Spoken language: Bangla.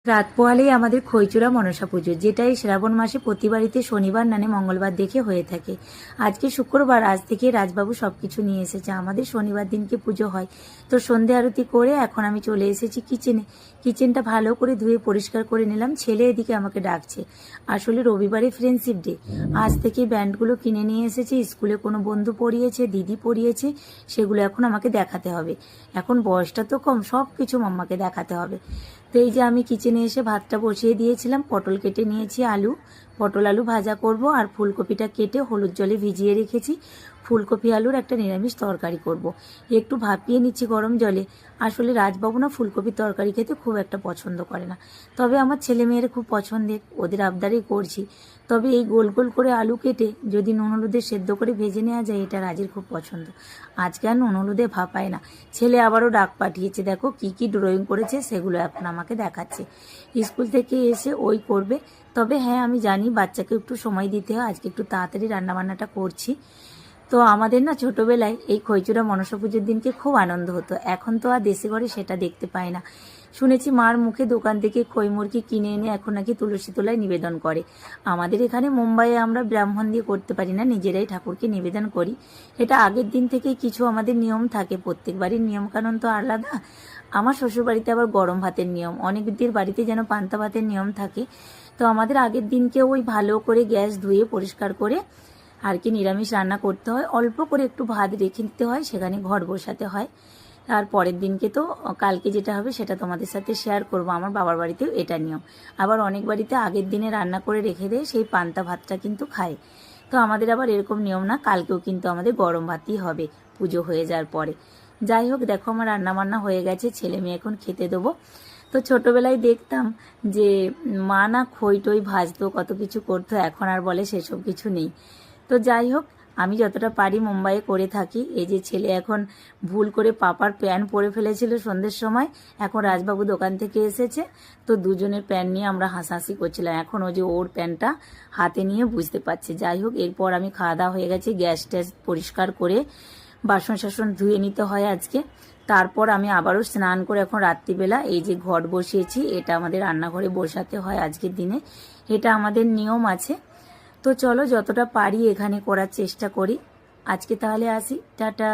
রাত পোহালেই আমাদের খইচূড়া মনসা পুজো, যেটা এই শ্রাবণ মাসে প্রতি বাড়িতে শনিবার নানে মঙ্গলবার দেখে হয়ে থাকে। আজকে শুক্রবার, আজ থেকে রাজবাবু সবকিছু নিয়ে এসেছে। আমাদের শনিবার দিনকে পুজো হয়। তো সন্ধে আরতি করে এখন আমি চলে এসেছি কিচেনে। কিচেনটা ভালো করে ধুয়ে পরিষ্কার করে নিলাম। ছেলে এদিকে আমাকে ডাকছে। আসলে রবিবারে ফ্রেন্ডশিপ ডে। আজ থেকে ব্যান্ডগুলো কিনে নিয়ে এসেছে। স্কুলে কোনো বন্ধু পড়িয়েছে, দিদি পড়িয়েছে, সেগুলো এখন আমাকে দেখাতে হবে। এখন বয়সটা তো কম, সব কিছু মাম্মাকে দেখাতে হবে। তো এই যে আমি কিচেনে এসে ভাতটা বসিয়ে দিয়েছিলাম। পটল কেটে নিয়েছি, পটল আলু ভাজা করব, আর ফুলকপিটা কেটে হলুদ জলে ভিজিয়ে রেখেছি। ফুলকপি আলুর একটা নিরামিষ তরকারি করব। একটু ভাপিয়ে নিচ্ছি গরম জলে। আসলে রাজবাবু না ফুলকপির তরকারি খেতে খুব একটা পছন্দ করে না, তবে আমার ছেলে মেয়েরা খুব পছন্দের, ওদের আবদারেই করছি। তবে এই গোল গোল করে আলু কেটে যদি নুন হলুদে সেদ্ধ করে ভেজে নেওয়া যায়, এটা রাজের খুব পছন্দ। আজকে আর নুন হলুদে ভাপায় না। ছেলে আবারও ডাক পাঠিয়েছে, দেখো কি কি ড্রয়িং করেছে, সেগুলো এখন আমাকে দেখাচ্ছে। স্কুল থেকে এসে ওই করবে। তবে হ্যাঁ, আমি জানি বাচ্চাকে একটু সময় দিতে হয়। আজকে একটু তাড়াতাড়ি রান্নাবান্নাটা করছি। তো আমাদের না ছোটবেলায় এই খইচূড়া মনসা পুজোর দিনকে খুব আনন্দ হতো। এখন তো আর দেশে ঘরে সেটা দেখতে পাই না। শুনেছি মার মুখে দোকান থেকে খই মুরগি কিনে এনে এখন নাকি তুলসী তলায় নিবেদন করে। আমাদের এখানে মুম্বাইয়ে আমরা ব্রাহ্মণ দিয়ে করতে পারি না, নিজেরাই ঠাকুরকে নিবেদন করি। এটা আগের দিন থেকেই কিছু আমাদের নিয়ম থাকে, প্রত্যেক বাড়ির নিয়মকানুন তো আলাদা। আমার শ্বশুরবাড়িতে আবার গরম ভাতের নিয়ম, অনেকদের বাড়িতে যেন পান্তা ভাতের নিয়ম থাকে। তো আমাদের আগের দিনকে ওই ভালো করে গ্যাস ধুয়ে পরিষ্কার করে আর কি নিরামিষ রান্না করতে হয়। অল্প করে একটু ভাত রেখে দিতে হয়, সেখানে ঘট বসাতে হয়। আর পরের দিনকে তো কালকে যেটা হবে সেটা তোমাদের সাথে শেয়ার করব। আমার বাবার বাড়িতেও এটা নিয়ম। আবার অনেক বাড়িতে আগের দিনে রান্না করে রেখে দেয়, সেই পান্তা ভাতটা কিন্তু খায়। তো আমাদের আবার এরকম নিয়ম না, কালকেও কিন্তু আমাদের গরম ভাতই হবে পুজো হয়ে যাওয়ার পরে। যাই হোক, দেখো আমার রান্না বান্না হয়ে গেছে, ছেলে মেয়ে এখন খেতে দেবো। তো ছোটবেলায় দেখতাম যে মা না খই টই ভাজতো, কত কিছু করতো। এখন আর বলে সেসব কিছু নেই। তো যাই হোক, আমি যতটা পারি মুম্বাইয়ে করে থাকি। এই যে ছেলে এখন ভুল করে পাপার প্যান্ট পরে ফেলেছিল সন্ধ্যের সময়, এখন রাজবাবু দোকান থেকে এসেছে, তো দুজনের প্যান্ট নিয়ে আমরা হাসাহাসি করছিলাম। এখন ও যে ওর প্যান্টটা হাতে নিয়ে বুঝতে পারছে। যাই হোক, এরপর আমি খাওয়া দাওয়া হয়ে গেছে, গ্যাস ট্যাস পরিষ্কার করে বাসন শাসন ধুয়ে নিতে হয় আজকে। তারপর আমি আবারও স্নান করে এখন রাত্রিবেলা এই যে ঘট বসিয়েছি, এটা আমাদের রান্নাঘরে বসাতে হয় আজকের দিনে, এটা আমাদের নিয়ম আছে। তো চলো যতটা পারি এখানে করার চেষ্টা করি। আজকে তাহলে আসি, টাটা।